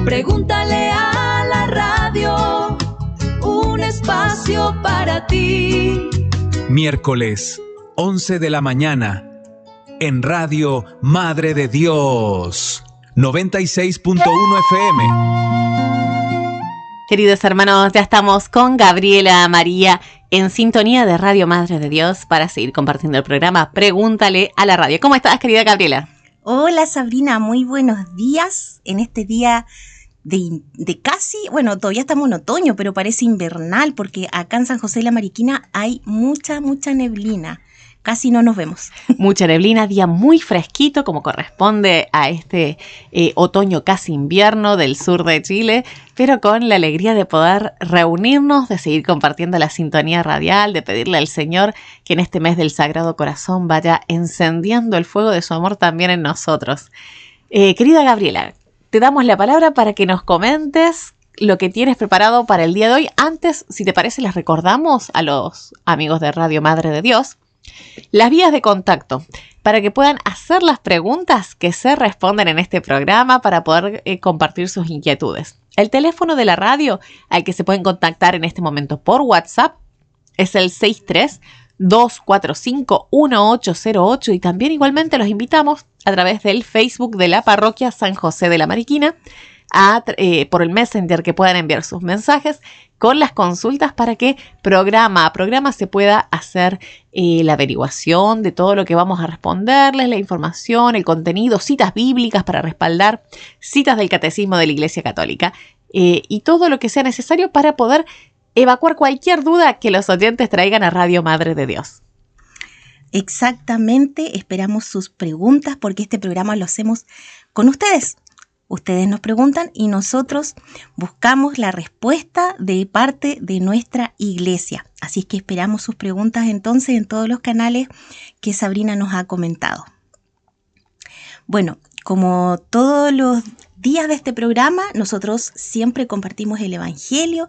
Pregúntale a la radio, un espacio para ti. Miércoles, 11 de la mañana, en Radio Madre de Dios, 96.1 FM. Queridos hermanos, ya estamos con Gabriela María en sintonía de Radio Madre de Dios para seguir compartiendo el programa Pregúntale a la radio. ¿Cómo estás, querida Gabriela? Hola, Sabrina, muy buenos días en este día de casi, bueno, todavía estamos en otoño, pero parece invernal porque acá en San José de la Mariquina hay mucha neblina. Casi no nos vemos. Mucha neblina, día muy fresquito como corresponde a este otoño casi invierno del sur de Chile, pero con la alegría de poder reunirnos, de seguir compartiendo la sintonía radial, de pedirle al Señor que en este mes del Sagrado Corazón vaya encendiendo el fuego de su amor también en nosotros. Querida Gabriela, te damos la palabra para que nos comentes lo que tienes preparado para el día de hoy. Antes, si te parece, les recordamos a los amigos de Radio Madre de Dios las vías de contacto para que puedan hacer las preguntas que se responden en este programa para poder compartir sus inquietudes. El teléfono de la radio al que se pueden contactar en este momento por WhatsApp es el 63-245-1808 y también igualmente los invitamos a través del Facebook de la Parroquia San José de la Mariquina por el Messenger que puedan enviar sus mensajes con las consultas para que programa a programa se pueda hacer la averiguación de todo lo que vamos a responderles, la información, el contenido, citas bíblicas para respaldar, citas del Catecismo de la Iglesia Católica y todo lo que sea necesario para poder evacuar cualquier duda que los oyentes traigan a Radio Madre de Dios. Exactamente, esperamos sus preguntas porque este programa lo hacemos con ustedes. Ustedes nos preguntan y nosotros buscamos la respuesta de parte de nuestra iglesia. Así es que esperamos sus preguntas entonces en todos los canales que Sabrina nos ha comentado. Bueno, como todos los días de este programa, nosotros siempre compartimos el Evangelio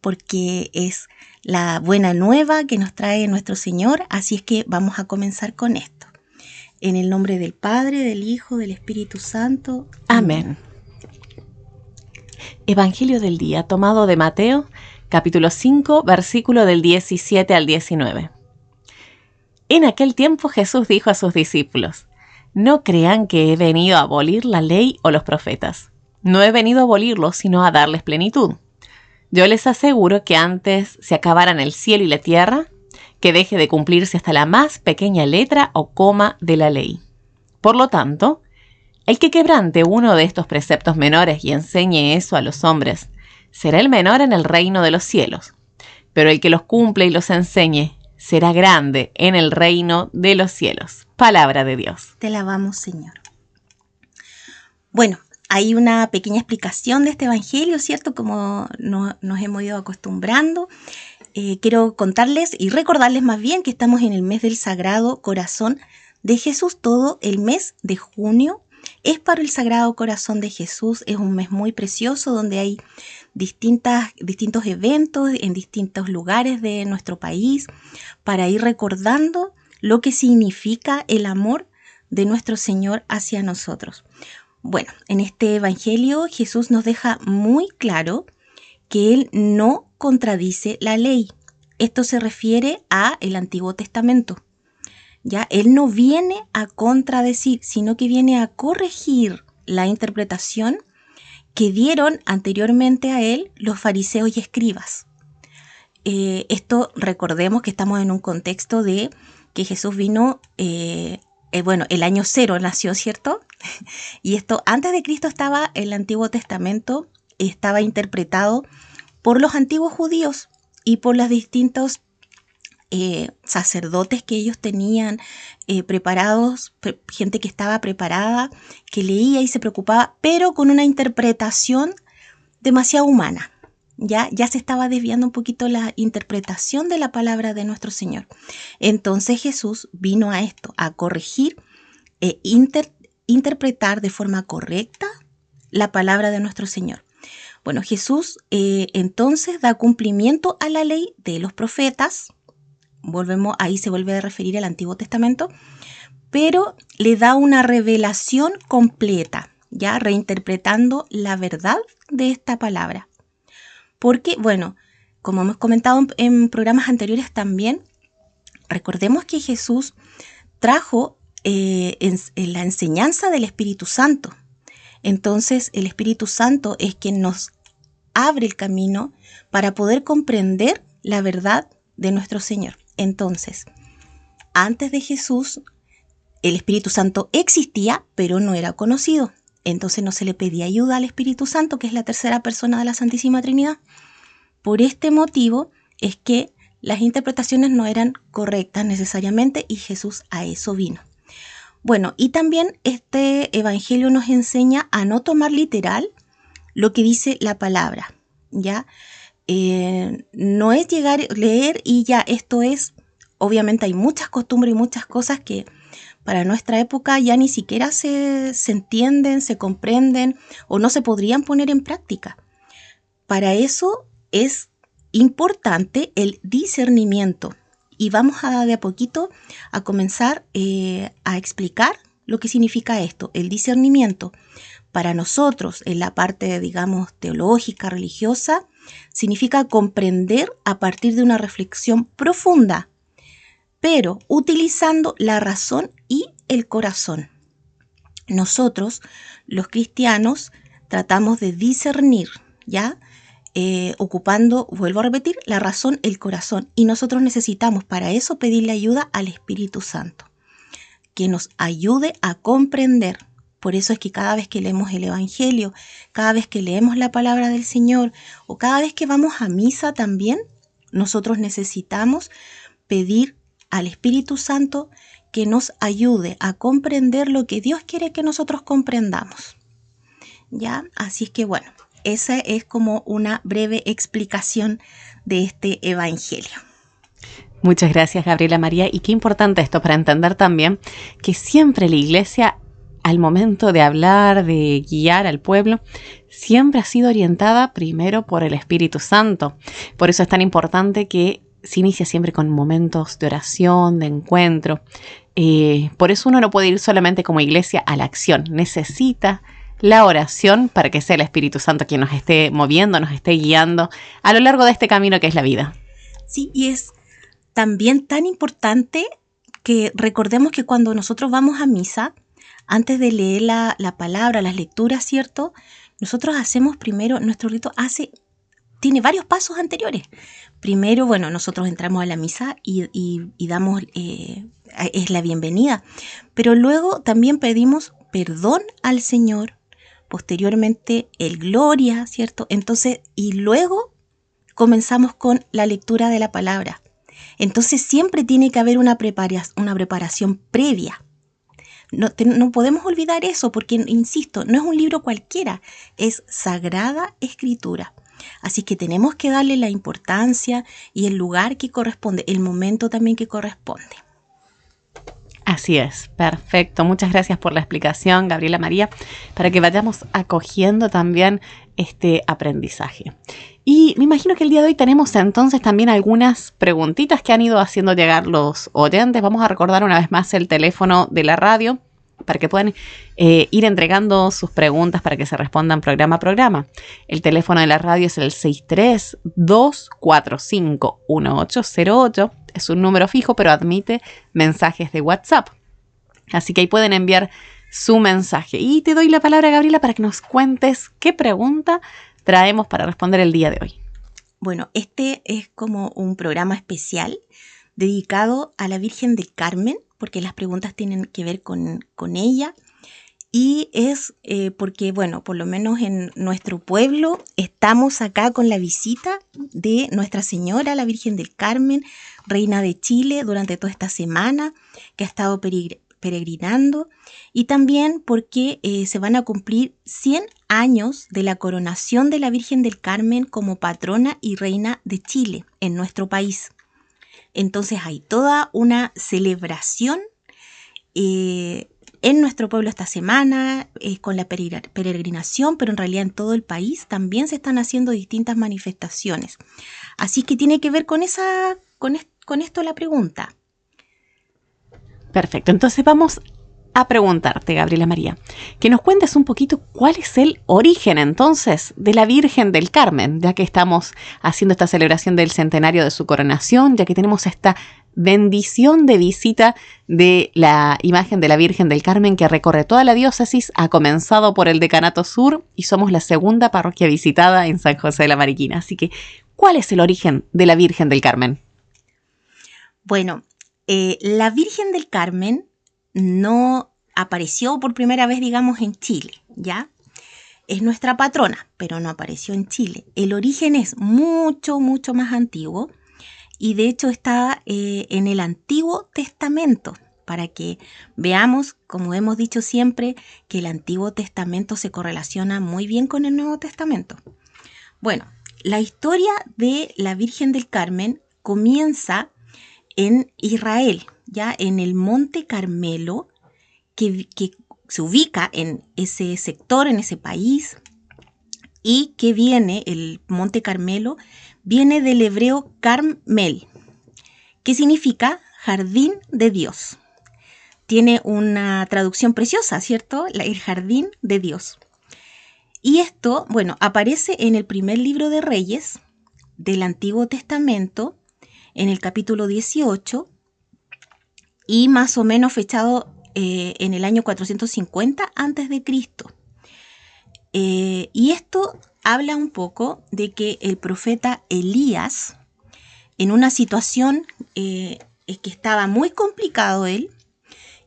porque es la buena nueva que nos trae nuestro Señor. Así es que vamos a comenzar con esto. En el nombre del Padre, del Hijo, del Espíritu Santo. Amén. Evangelio del día tomado de Mateo, capítulo 5, versículo del 17 al 19. En aquel tiempo Jesús dijo a sus discípulos: No crean que he venido a abolir la ley o los profetas. No he venido a abolirlos, sino a darles plenitud. Yo les aseguro que antes se acabaran el cielo y la tierra, que deje de cumplirse hasta la más pequeña letra o coma de la ley. Por lo tanto, el que quebrante uno de estos preceptos menores y enseñe eso a los hombres, será el menor en el reino de los cielos. Pero el que los cumple y los enseñe, será grande en el reino de los cielos. Palabra de Dios. Te alabamos, Señor. Bueno, hay una pequeña explicación de este evangelio, ¿cierto? Como nos hemos ido acostumbrando. Quiero contarles y recordarles más bien que estamos en el mes del Sagrado Corazón de Jesús. Todo el mes de junio es para el Sagrado Corazón de Jesús. Es un mes muy precioso donde hay distintos eventos en distintos lugares de nuestro país para ir recordando lo que significa el amor de nuestro Señor hacia nosotros. Bueno, en este evangelio Jesús nos deja muy claro que Él no contradice la ley. Esto se refiere a el Antiguo Testamento. Ya, Él no viene a contradecir, sino que viene a corregir la interpretación que dieron anteriormente a Él los fariseos y escribas. Esto recordemos que estamos en un contexto de que Jesús vino, el año 0 nació, ¿cierto? Y esto antes de Cristo estaba el Antiguo Testamento, estaba interpretado por los antiguos judíos y por los distintos sacerdotes que ellos tenían preparados, gente que estaba preparada, que leía y se preocupaba, pero con una interpretación demasiado humana. Ya se estaba desviando un poquito la interpretación de la palabra de nuestro Señor. Entonces Jesús vino a esto, a corregir, interpretar de forma correcta la palabra de nuestro Señor. Bueno, Jesús entonces da cumplimiento a la ley de los profetas. Ahí se vuelve a referir al Antiguo Testamento, pero le da una revelación completa. ya reinterpretando la verdad de esta palabra. Porque, bueno, como hemos comentado en programas anteriores también, recordemos que Jesús trajo en la enseñanza del Espíritu Santo. Entonces, el Espíritu Santo es quien nos abre el camino para poder comprender la verdad de nuestro Señor. Entonces, antes de Jesús, el Espíritu Santo existía, pero no era conocido. Entonces no se le pedía ayuda al Espíritu Santo, que es la tercera persona de la Santísima Trinidad. Por este motivo es que las interpretaciones no eran correctas necesariamente y Jesús a eso vino. Bueno, y también este evangelio nos enseña a no tomar literal lo que dice la palabra, ¿ya? No es llegar, leer y ya, esto es, obviamente hay muchas costumbres y muchas cosas que para nuestra época ya ni siquiera se entienden, se comprenden o no se podrían poner en práctica. Para eso es importante el discernimiento y vamos de a poquito a comenzar a explicar lo que significa esto, el discernimiento. Para nosotros, en la parte, digamos, teológica, religiosa, significa comprender a partir de una reflexión profunda, pero utilizando la razón y el corazón. Nosotros, los cristianos, tratamos de discernir, ¿ya? Ocupando, vuelvo a repetir, la razón, el corazón. Y nosotros necesitamos para eso pedirle ayuda al Espíritu Santo, que nos ayude a comprender. Por eso es que cada vez que leemos el Evangelio, cada vez que leemos la palabra del Señor o cada vez que vamos a misa también, nosotros necesitamos pedir al Espíritu Santo que nos ayude a comprender lo que Dios quiere que nosotros comprendamos. ¿Ya? Así es que bueno, esa es como una breve explicación de este Evangelio. Muchas gracias, Gabriela María. Y qué importante esto para entender también que siempre la Iglesia, al momento de hablar, de guiar al pueblo, siempre ha sido orientada primero por el Espíritu Santo. Por eso es tan importante que se inicia siempre con momentos de oración, de encuentro. Por eso uno no puede ir solamente como iglesia a la acción. Necesita la oración para que sea el Espíritu Santo quien nos esté moviendo, nos esté guiando a lo largo de este camino que es la vida. Sí, y es también tan importante que recordemos que cuando nosotros vamos a misa, antes de leer la palabra, las lecturas, ¿cierto? Nosotros hacemos primero, nuestro rito tiene varios pasos anteriores. Primero, bueno, nosotros entramos a la misa y damos, es la bienvenida. Pero luego también pedimos perdón al Señor, posteriormente el gloria, ¿cierto? Entonces, y luego comenzamos con la lectura de la palabra. Entonces siempre tiene que haber una preparación previa. No podemos olvidar eso porque, insisto, no es un libro cualquiera, es Sagrada Escritura. Así que tenemos que darle la importancia y el lugar que corresponde, el momento también que corresponde. Así es, perfecto. Muchas gracias por la explicación, Gabriela María, para que vayamos acogiendo también este aprendizaje. Y me imagino que el día de hoy tenemos entonces también algunas preguntitas que han ido haciendo llegar los oyentes. Vamos a recordar una vez más el teléfono de la radio para que puedan ir entregando sus preguntas para que se respondan programa a programa. El teléfono de la radio es el 63-245-1808. Es un número fijo, pero admite mensajes de WhatsApp. Así que ahí pueden enviar su mensaje. Y te doy la palabra, Gabriela, para que nos cuentes qué pregunta traemos para responder el día de hoy. Bueno, este es como un programa especial dedicado a la Virgen del Carmen, porque las preguntas tienen que ver con ella. Y es porque, bueno, por lo menos en nuestro pueblo estamos acá con la visita de Nuestra Señora, la Virgen del Carmen, Reina de Chile, durante toda esta semana que ha estado peregrinando. Y también porque se van a cumplir 100 años de la coronación de la Virgen del Carmen como patrona y reina de Chile en nuestro país. Entonces hay toda una celebración en nuestro pueblo esta semana con la peregrinación, pero en realidad en todo el país también se están haciendo distintas manifestaciones. Así que tiene que ver con esto la pregunta. Perfecto, entonces vamos a preguntarte, Gabriela María, que nos cuentes un poquito cuál es el origen entonces de la Virgen del Carmen, ya que estamos haciendo esta celebración del centenario de su coronación, ya que tenemos esta bendición de visita de la imagen de la Virgen del Carmen que recorre toda la diócesis, ha comenzado por el Decanato Sur y somos la segunda parroquia visitada en San José de la Mariquina. Así que, ¿cuál es el origen de la Virgen del Carmen? Bueno, la Virgen del Carmen no apareció por primera vez, digamos, en Chile, ¿ya? Es nuestra patrona, pero no apareció en Chile. El origen es mucho, mucho más antiguo. Y de hecho está en el Antiguo Testamento, para que veamos, como hemos dicho siempre, que el Antiguo Testamento se correlaciona muy bien con el Nuevo Testamento. Bueno, la historia de la Virgen del Carmen comienza en Israel, ya en el Monte Carmelo, que se ubica en ese sector, en ese país, y que viene, el Monte Carmelo, viene del hebreo Carmel, que significa jardín de Dios. Tiene una traducción preciosa, ¿cierto? El jardín de Dios. Y esto, bueno, aparece en el primer libro de Reyes del Antiguo Testamento, en el capítulo 18, y más o menos fechado en el año 450 a.C. Y esto habla un poco de que el profeta Elías, en una situación que estaba muy complicado él,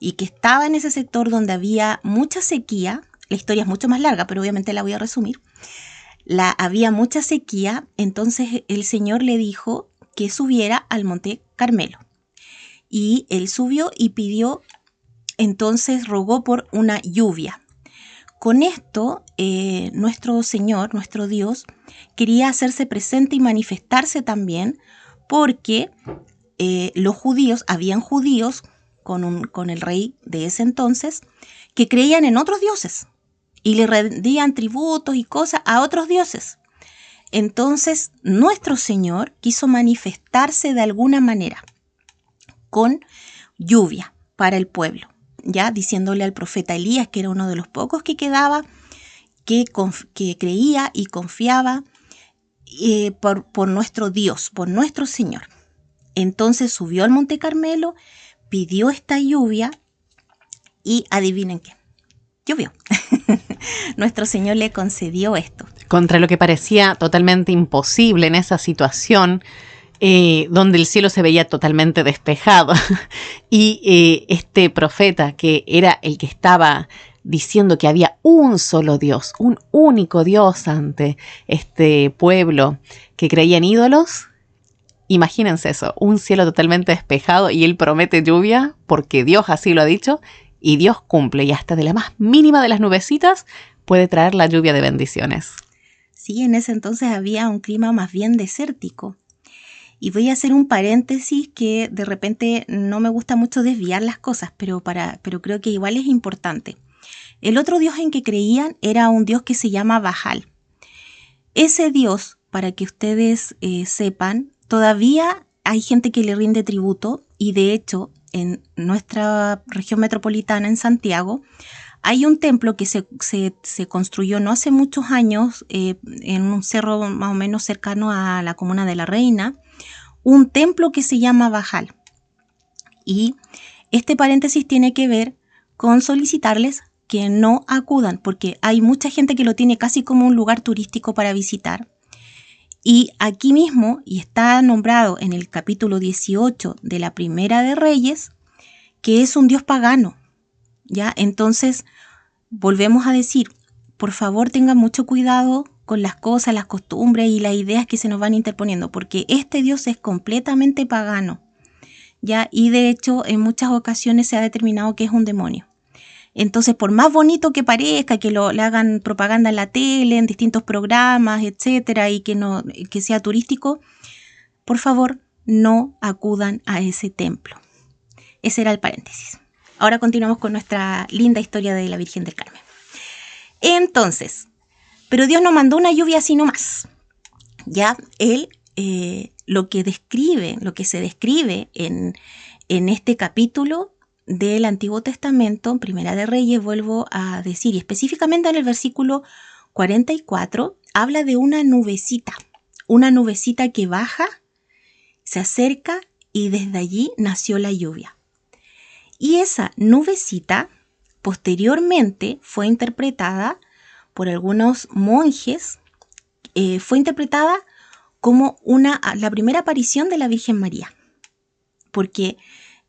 y que estaba en ese sector donde había mucha sequía, la historia es mucho más larga, pero obviamente la voy a resumir, había mucha sequía, entonces el Señor le dijo que subiera al Monte Carmelo. Y él subió y pidió, entonces rogó por una lluvia. Con esto, nuestro Señor, nuestro Dios, quería hacerse presente y manifestarse también, porque los judíos, habían judíos con el rey de ese entonces, que creían en otros dioses y le rendían tributos y cosas a otros dioses. Entonces, nuestro Señor quiso manifestarse de alguna manera con lluvia para el pueblo, ya diciéndole al profeta Elías, que era uno de los pocos que quedaba, que creía y confiaba por nuestro Dios, por nuestro Señor. Entonces subió al Monte Carmelo, pidió esta lluvia y adivinen qué, llovió. Nuestro Señor le concedió esto. Contra lo que parecía totalmente imposible en esa situación, donde el cielo se veía totalmente despejado. Y este profeta, que era el que estaba diciendo que había un solo Dios, un único Dios ante este pueblo que creía en ídolos, imagínense eso, un cielo totalmente despejado y él promete lluvia porque Dios así lo ha dicho y Dios cumple, y hasta de la más mínima de las nubecitas puede traer la lluvia de bendiciones. Sí, en ese entonces había un clima más bien desértico. Y voy a hacer un paréntesis que de repente no me gusta mucho desviar las cosas, pero creo que igual es importante. El otro dios en que creían era un dios que se llama Baal. Ese dios, para que ustedes sepan, todavía hay gente que le rinde tributo, y de hecho en nuestra región metropolitana, en Santiago, hay un templo que se construyó no hace muchos años en un cerro más o menos cercano a la comuna de La Reina, un templo que se llama Baal. Y este paréntesis tiene que ver con solicitarles que no acudan, porque hay mucha gente que lo tiene casi como un lugar turístico para visitar. Y aquí mismo, y está nombrado en el capítulo 18 de la Primera de Reyes, que es un dios pagano, ¿ya? Entonces, volvemos a decir, por favor tengan mucho cuidado con las cosas, las costumbres y las ideas que se nos van interponiendo, porque este dios es completamente pagano, ¿ya? Y de hecho, en muchas ocasiones se ha determinado que es un demonio. Entonces, por más bonito que parezca, que le hagan propaganda en la tele, en distintos programas, etcétera, y que sea turístico, por favor, no acudan a ese templo. Ese era el paréntesis. Ahora continuamos con nuestra linda historia de la Virgen del Carmen. Entonces, pero Dios no mandó una lluvia así nomás. Ya, Él, lo que se describe en este capítulo, del Antiguo Testamento, en Primera de Reyes, vuelvo a decir, y específicamente en el versículo 44, habla de una nubecita que baja, se acerca y desde allí nació la lluvia. Y esa nubecita posteriormente fue interpretada por algunos monjes, fue interpretada como la primera aparición de la Virgen María, porque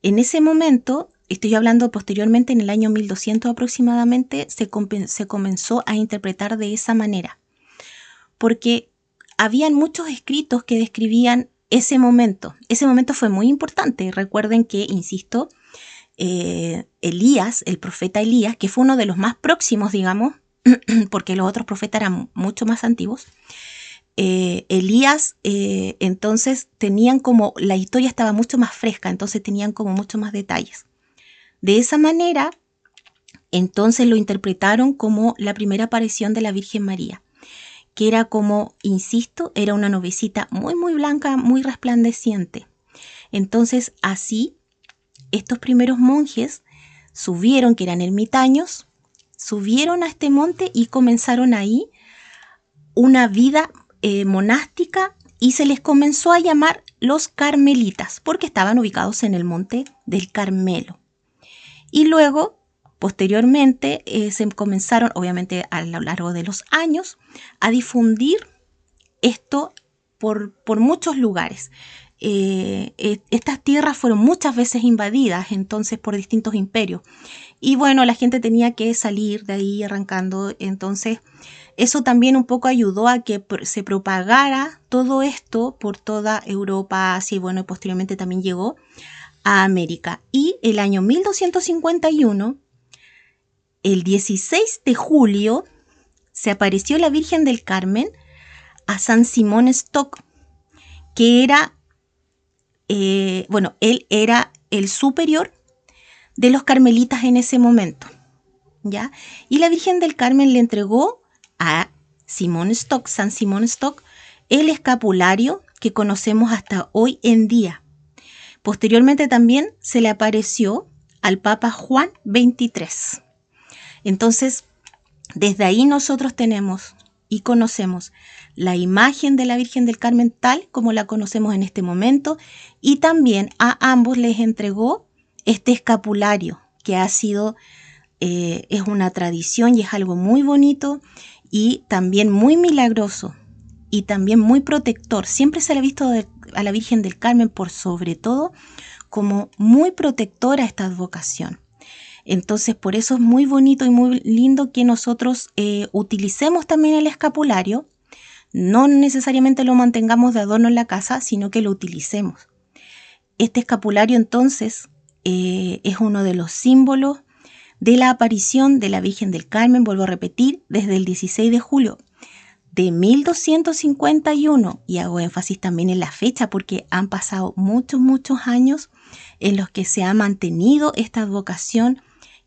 en ese momento, estoy hablando posteriormente en el año 1200 aproximadamente, se comenzó a interpretar de esa manera, porque habían muchos escritos que describían ese momento. Ese momento fue muy importante. Recuerden que, insisto, Elías, el profeta Elías, que fue uno de los más próximos, digamos, porque los otros profetas eran mucho más antiguos, Elías, entonces tenían como, la historia estaba mucho más fresca, entonces tenían como mucho más detalles. De esa manera, entonces lo interpretaron como la primera aparición de la Virgen María, que era como, insisto, era una nubecita muy muy blanca, muy resplandeciente. Entonces así, estos primeros monjes subieron, que eran ermitaños, subieron a este monte y comenzaron ahí una vida monástica, y se les comenzó a llamar los carmelitas porque estaban ubicados en el monte del Carmelo. Y luego, posteriormente, se comenzaron, obviamente a lo largo de los años, a difundir esto por muchos lugares. Estas tierras fueron muchas veces invadidas entonces por distintos imperios, y bueno, la gente tenía que salir de ahí arrancando. Entonces eso también un poco ayudó a que se propagara todo esto por toda Europa, Asia, y bueno, posteriormente también llegó a América. Y el año 1251, el 16 de julio, se apareció la Virgen del Carmen a San Simón Stock, que era él era el superior de los carmelitas en ese momento, ¿ya? Y la Virgen del Carmen le entregó a San Simón Stock, el escapulario que conocemos hasta hoy en día. Posteriormente también se le apareció al Papa Juan XXIII. Entonces, desde ahí nosotros tenemos y conocemos la imagen de la Virgen del Carmen tal como la conocemos en este momento, y también a ambos les entregó este escapulario que ha sido, es una tradición y es algo muy bonito y también muy milagroso y también muy protector. Siempre se le ha visto a la Virgen del Carmen por sobre todo como muy protectora esta advocación. Entonces por eso es muy bonito y muy lindo que nosotros utilicemos también el escapulario. No necesariamente lo mantengamos de adorno en la casa, sino que lo utilicemos. Este escapulario entonces es uno de los símbolos de la aparición de la Virgen del Carmen, vuelvo a repetir, desde el 16 de julio de 1251, y hago énfasis también en la fecha porque han pasado muchos años en los que se ha mantenido esta advocación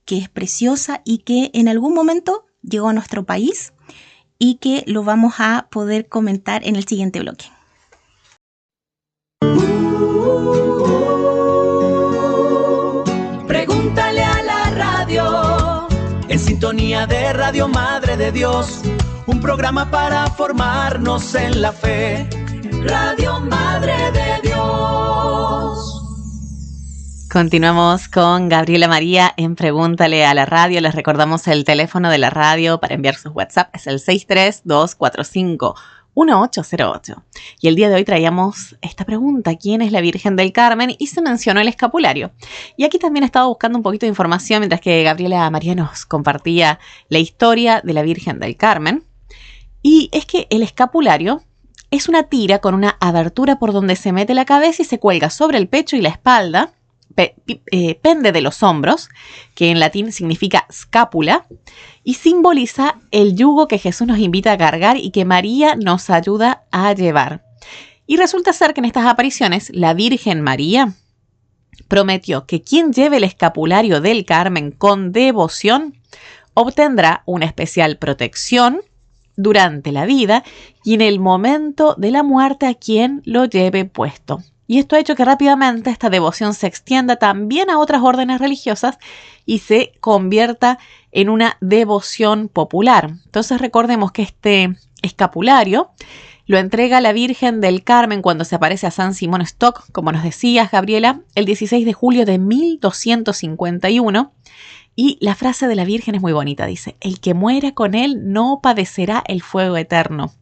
que es preciosa y que en algún momento llegó a nuestro país y que lo vamos a poder comentar en el siguiente bloque. Pregúntale a la radio. En sintonía de Radio Madre de Dios, un programa para formarnos en la fe. Radio Madre de Dios. Continuamos con Gabriela María en Pregúntale a la Radio. Les recordamos el teléfono de la radio para enviar sus WhatsApp. Es el 632451808. Y el día de hoy traíamos esta pregunta: ¿quién es la Virgen del Carmen? Y se mencionó el escapulario. Y aquí también he estado buscando un poquito de información mientras que Gabriela María nos compartía la historia de la Virgen del Carmen. Y es que el escapulario es una tira con una abertura por donde se mete la cabeza y se cuelga sobre el pecho y la espalda. Pende de los hombros, que en latín significa scápula, y simboliza el yugo que Jesús nos invita a cargar y que María nos ayuda a llevar. Y resulta ser que en estas apariciones la Virgen María prometió que quien lleve el escapulario del Carmen con devoción obtendrá una especial protección durante la vida y en el momento de la muerte a quien lo lleve puesto. Y esto ha hecho que rápidamente esta devoción se extienda también a otras órdenes religiosas y se convierta en una devoción popular. Entonces recordemos que este escapulario lo entrega la Virgen del Carmen cuando se aparece a San Simón Stock, como nos decías, Gabriela, el 16 de julio de 1251. Y la frase de la Virgen es muy bonita, dice: el que muera con él no padecerá el fuego eterno.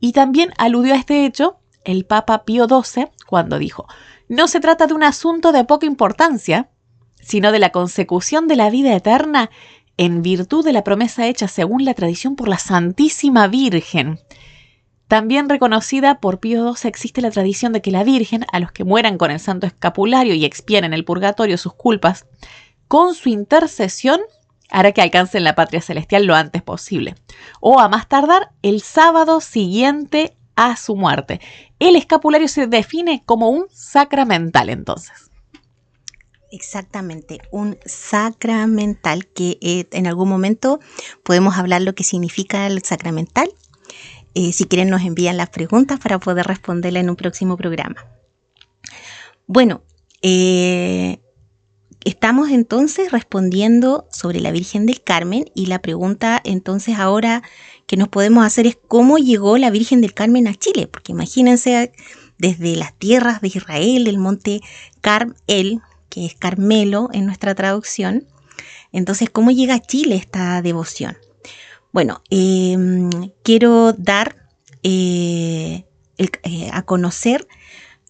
Y también aludió a este hecho el Papa Pío XII cuando dijo: no se trata de un asunto de poca importancia, sino de la consecución de la vida eterna en virtud de la promesa hecha según la tradición por la Santísima Virgen. También reconocida por Pío XII, existe la tradición de que la Virgen, a los que mueran con el santo escapulario y expíen en el purgatorio sus culpas, con su intercesión hará que alcancen la patria celestial lo antes posible, o a más tardar el sábado siguiente a su muerte. El escapulario se define como un sacramental, entonces. Exactamente, un sacramental, que en algún momento podemos hablar lo que significa el sacramental. Si quieren nos envían las preguntas para poder responderla en un próximo programa. Bueno, estamos entonces respondiendo sobre la Virgen del Carmen, y la pregunta entonces ahora que nos podemos hacer es cómo llegó la Virgen del Carmen a Chile, porque imagínense desde las tierras de Israel, del monte Carmel, que es Carmelo en nuestra traducción. Entonces, ¿cómo llega a Chile esta devoción? Bueno, quiero dar a conocer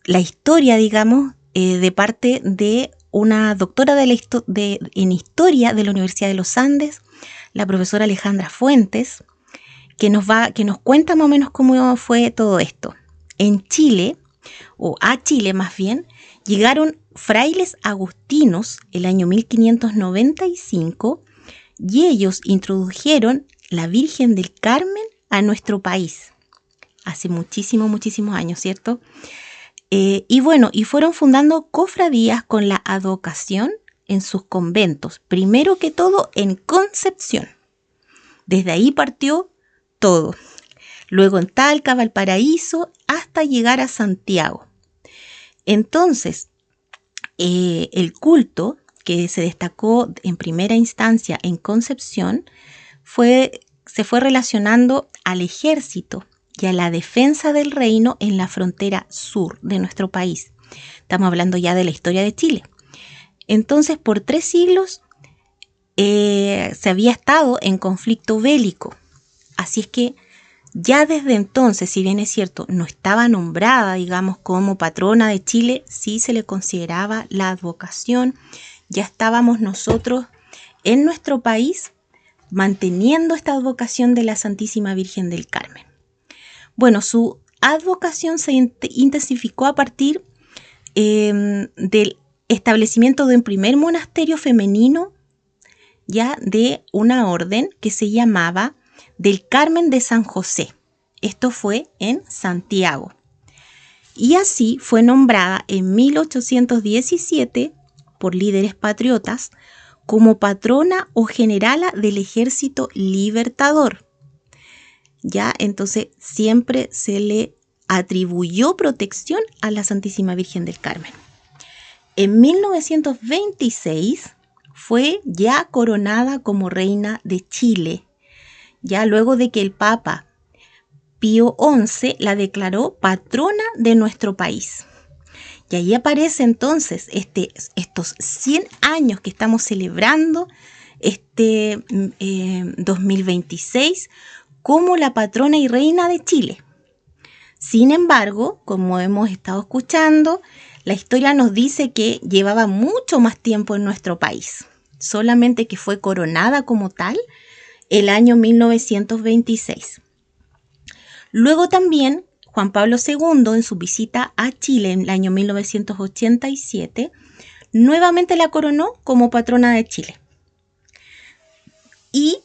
la historia, digamos, de parte de una doctora en historia de la Universidad de los Andes, la profesora Alejandra Fuentes, que nos cuenta más o menos cómo fue todo esto. En Chile, o a Chile más bien, llegaron frailes agustinos el año 1595 y ellos introdujeron la Virgen del Carmen a nuestro país. Hace muchísimos años, ¿cierto? Y fueron fundando cofradías con la advocación en sus conventos, primero que todo en Concepción. Desde ahí partió todo. Luego en Talca, Valparaíso, hasta llegar a Santiago. Entonces, el culto que se destacó en primera instancia en Concepción se fue relacionando al ejército y a la defensa del reino en la frontera sur de nuestro país. Estamos hablando ya de la historia de Chile. Entonces, por 3 siglos se había estado en conflicto bélico. Así es que ya desde entonces, si bien es cierto, no estaba nombrada, digamos, como patrona de Chile, sí se le consideraba la advocación. Ya estábamos nosotros en nuestro país manteniendo esta advocación de la Santísima Virgen del Carmen. Bueno, su advocación se intensificó a partir del establecimiento de un primer monasterio femenino, ya de una orden que se llamaba del Carmen de San José. Esto fue en Santiago. Y así fue nombrada en 1817 por líderes patriotas como patrona o generala del Ejército Libertador. Ya, entonces siempre se le atribuyó protección a la Santísima Virgen del Carmen. En 1926 fue ya coronada como reina de Chile, ya luego de que el Papa Pío XI la declaró patrona de nuestro país. Y ahí aparece entonces estos 100 años que estamos celebrando, 2026, como la patrona y reina de Chile. Sin embargo, como hemos estado escuchando, la historia nos dice que llevaba mucho más tiempo en nuestro país, solamente que fue coronada como tal el año 1926. Luego también Juan Pablo II, en su visita a Chile en el año 1987, nuevamente la coronó como patrona de Chile. Y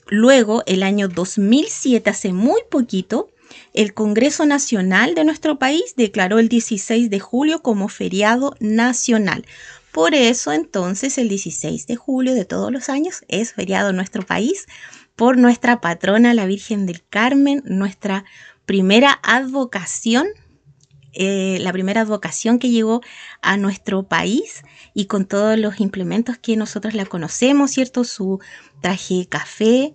luego, el año 2007, hace muy poquito, el Congreso Nacional de nuestro país declaró el 16 de julio como feriado nacional. Por eso, entonces, el 16 de julio de todos los años es feriado en nuestro país por nuestra patrona, la Virgen del Carmen, nuestra primera advocación la primera advocación que llegó a nuestro país y con todos los implementos que nosotros la conocemos, ¿cierto? Su traje café,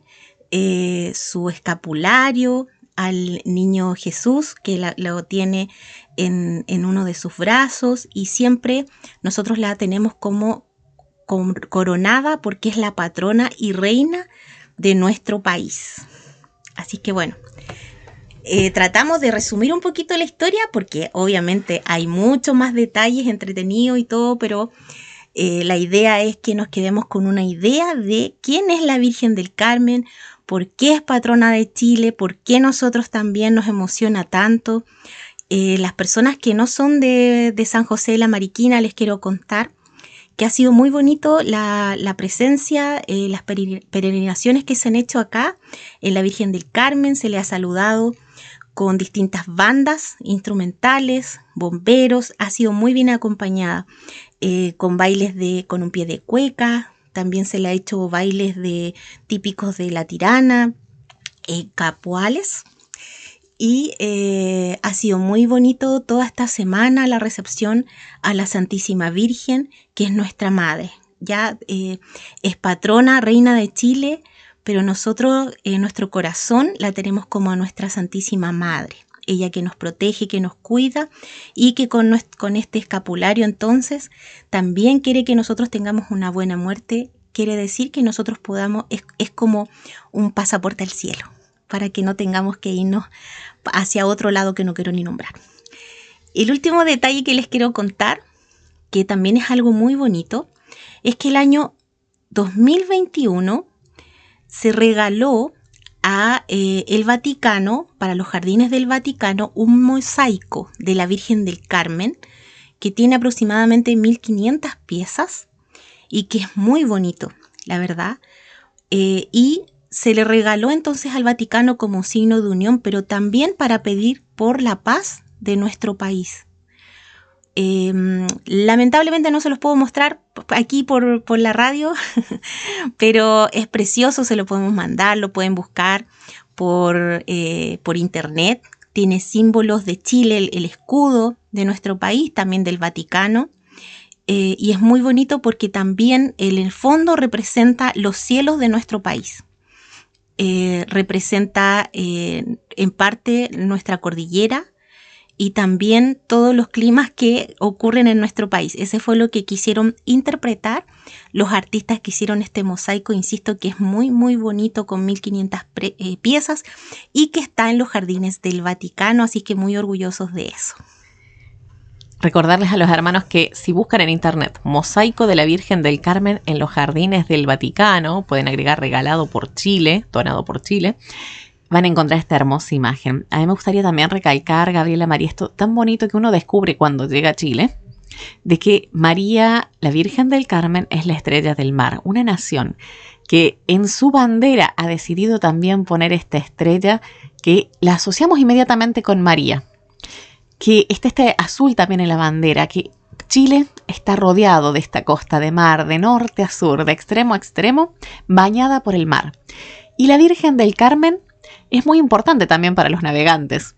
su escapulario, al niño Jesús que lo tiene en uno de sus brazos, y siempre nosotros la tenemos como coronada porque es la patrona y reina de nuestro país. Así que bueno, tratamos de resumir un poquito la historia porque obviamente hay muchos más detalles entretenidos y todo, pero la idea es que nos quedemos con una idea de quién es la Virgen del Carmen, por qué es patrona de Chile, por qué nosotros también nos emociona tanto. Las personas que no son de San José de la Mariquina, les quiero contar que ha sido muy bonito la presencia, las peregrinaciones que se han hecho acá en la Virgen del Carmen. Se le ha saludado con distintas bandas instrumentales, bomberos, ha sido muy bien acompañada, con bailes con un pie de cueca. También se le ha hecho bailes típicos de La Tirana, capoales. Y ha sido muy bonito toda esta semana la recepción a la Santísima Virgen, que es nuestra madre. Ya es patrona, reina de Chile, pero nosotros en nuestro corazón la tenemos como a nuestra Santísima Madre. Ella que nos protege, que nos cuida y que con este escapulario entonces también quiere que nosotros tengamos una buena muerte. Quiere decir que nosotros podamos, es como un pasaporte al cielo, para que no tengamos que irnos hacia otro lado que no quiero ni nombrar. El último detalle que les quiero contar, que también es algo muy bonito, es que el año 2021 se regaló a el Vaticano, para los jardines del Vaticano, un mosaico de la Virgen del Carmen que tiene aproximadamente 1500 piezas y que es muy bonito, la verdad. Y se le regaló entonces al Vaticano como signo de unión, pero también para pedir por la paz de nuestro país. Lamentablemente no se los puedo mostrar aquí por la radio, pero es precioso, se lo podemos mandar, lo pueden buscar por internet. Tiene símbolos de Chile, el escudo de nuestro país, también del Vaticano, y es muy bonito porque también en el fondo representa los cielos de nuestro país. Representa en parte nuestra cordillera y también todos los climas que ocurren en nuestro país. Ese fue lo que quisieron interpretar los artistas que hicieron este mosaico, insisto que es muy muy bonito, con 1500 piezas y que está en los jardines del Vaticano, así que muy orgullosos de eso. Recordarles a los hermanos que si buscan en internet mosaico de la Virgen del Carmen en los jardines del Vaticano, pueden agregar regalado por Chile, donado por Chile, van a encontrar esta hermosa imagen. A mí me gustaría también recalcar, Gabriela María, esto tan bonito que uno descubre cuando llega a Chile, de que María, la Virgen del Carmen, es la estrella del mar, una nación que en su bandera ha decidido también poner esta estrella que la asociamos inmediatamente con María. Que está este azul también en la bandera, que Chile está rodeado de esta costa de mar, de norte a sur, de extremo a extremo, bañada por el mar. Y la Virgen del Carmen es muy importante también para los navegantes,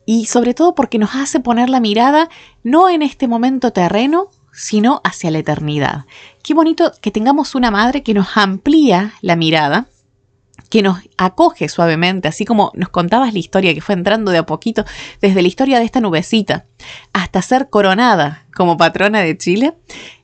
y sobre todo porque nos hace poner la mirada no en este momento terreno, sino hacia la eternidad. Qué bonito que tengamos una madre que nos amplía la mirada, que nos acoge suavemente, así como nos contabas la historia que fue entrando de a poquito, desde la historia de esta nubecita hasta ser coronada como patrona de Chile.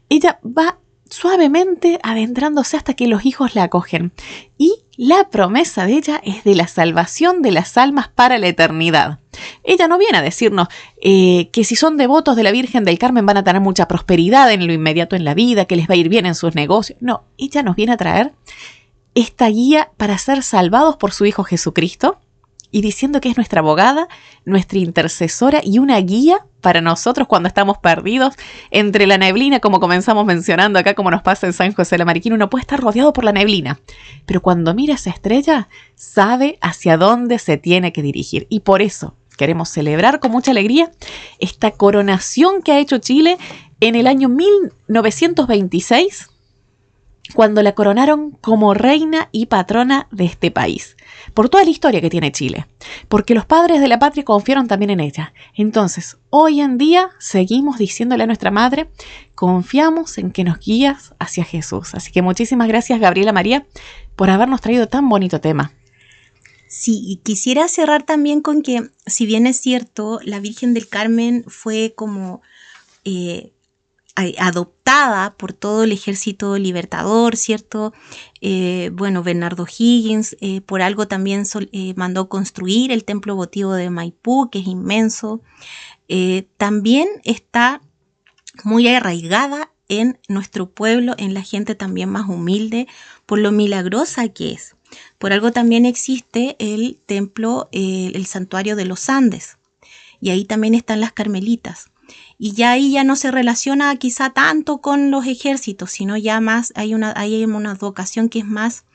Ella va suavemente adentrándose hasta que los hijos la acogen. Y la promesa de ella es de la salvación de las almas para la eternidad. Ella no viene a decirnos que si son devotos de la Virgen del Carmen van a tener mucha prosperidad en lo inmediato en la vida, que les va a ir bien en sus negocios. No, ella nos viene a traer esta guía para ser salvados por su Hijo Jesucristo, y diciendo que es nuestra abogada, nuestra intercesora y una guía para nosotros cuando estamos perdidos entre la neblina, como comenzamos mencionando acá, como nos pasa en San José de la Mariquina. Uno puede estar rodeado por la neblina, pero cuando mira esa estrella, sabe hacia dónde se tiene que dirigir. Y por eso queremos celebrar con mucha alegría esta coronación que ha hecho Chile en el año 1926, cuando la coronaron como reina y patrona de este país, por toda la historia que tiene Chile, porque los padres de la patria confiaron también en ella. Entonces, hoy en día seguimos diciéndole a nuestra madre, confiamos en que nos guías hacia Jesús. Así que muchísimas gracias, Gabriela María, por habernos traído tan bonito tema. Sí, y quisiera cerrar también con que, si bien es cierto, la Virgen del Carmen fue como adoptada por todo el ejército libertador, ¿cierto? Bernardo Higgins por algo también mandó construir el templo votivo de Maipú, que es inmenso. También está muy arraigada en nuestro pueblo, en la gente también más humilde, por lo milagrosa que es. Por algo también existe el templo, el santuario de los Andes, y ahí también están las carmelitas. Y ya ahí ya no se relaciona quizá tanto con los ejércitos, sino ya más hay una advocación que es más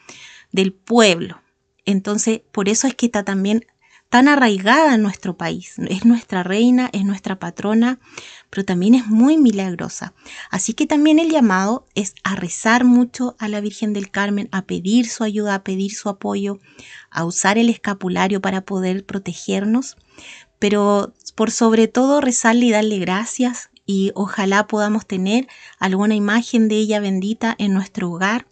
del pueblo. Entonces, por eso es que está también tan arraigada en nuestro país. Es nuestra reina, es nuestra patrona, pero también es muy milagrosa. Así que también el llamado es a rezar mucho a la Virgen del Carmen, a pedir su ayuda, a pedir su apoyo, a usar el escapulario para poder protegernos, pero por sobre todo rezarle y darle gracias, y ojalá podamos tener alguna imagen de ella bendita en nuestro hogar,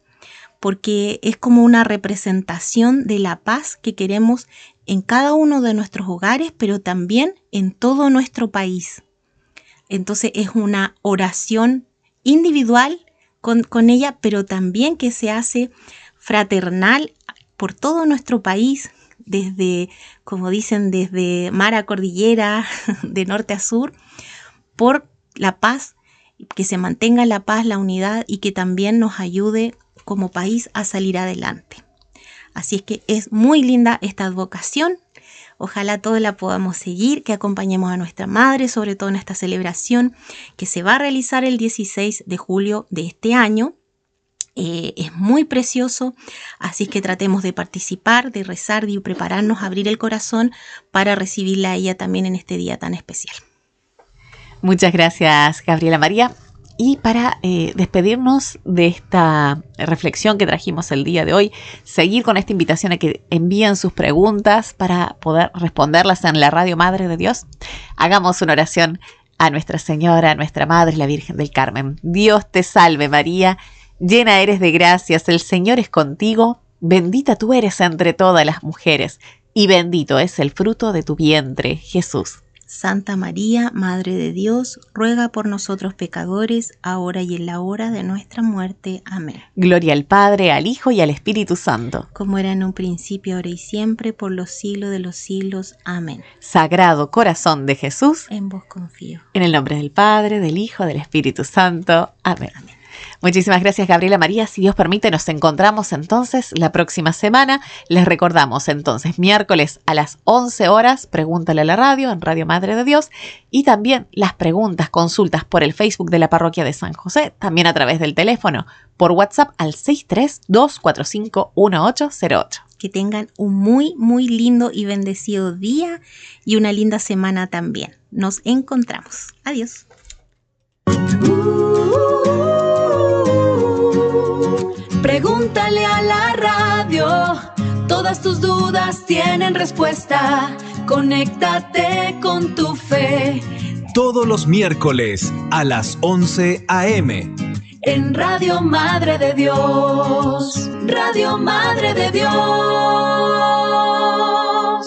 porque es como una representación de la paz que queremos en cada uno de nuestros hogares, pero también en todo nuestro país. Entonces es una oración individual con ella, pero también que se hace fraternal por todo nuestro país, desde, como dicen, desde mar a cordillera, de norte a sur, por la paz, que se mantenga la paz, la unidad, y que también nos ayude como país a salir adelante. Así es que es muy linda esta advocación. Ojalá todos la podamos seguir, que acompañemos a nuestra madre, sobre todo en esta celebración que se va a realizar el 16 de julio de este año. Es muy precioso, así es que tratemos de participar, de rezar, de prepararnos, abrir el corazón para recibirla a ella también en este día tan especial. Muchas gracias, Gabriela María. Y para despedirnos de esta reflexión que trajimos el día de hoy, seguir con esta invitación a que envíen sus preguntas para poder responderlas en la Radio Madre de Dios, hagamos una oración a Nuestra Señora, a nuestra Madre, la Virgen del Carmen. Dios te salve María, llena eres de gracias, el Señor es contigo, bendita tú eres entre todas las mujeres, y bendito es el fruto de tu vientre, Jesús. Santa María, Madre de Dios, ruega por nosotros pecadores, ahora y en la hora de nuestra muerte. Amén. Gloria al Padre, al Hijo y al Espíritu Santo. Como era en un principio, ahora y siempre, por los siglos de los siglos. Amén. Sagrado Corazón de Jesús, en vos confío. En el nombre del Padre, del Hijo, del Espíritu Santo. Amén. Amén. Muchísimas gracias, Gabriela María. Si Dios permite, nos encontramos entonces la próxima semana. Les recordamos entonces, miércoles a las 11 horas, Pregúntale a la Radio, en Radio Madre de Dios. Y también las preguntas, consultas por el Facebook de la Parroquia de San José, también a través del teléfono, por WhatsApp al 632451808. Que tengan un muy, muy lindo y bendecido día y una linda semana también. Nos encontramos. Adiós. Pregúntale a la radio, todas tus dudas tienen respuesta. Conéctate con tu fe. Todos los miércoles a las 11 a.m. en Radio Madre de Dios. Radio Madre de Dios.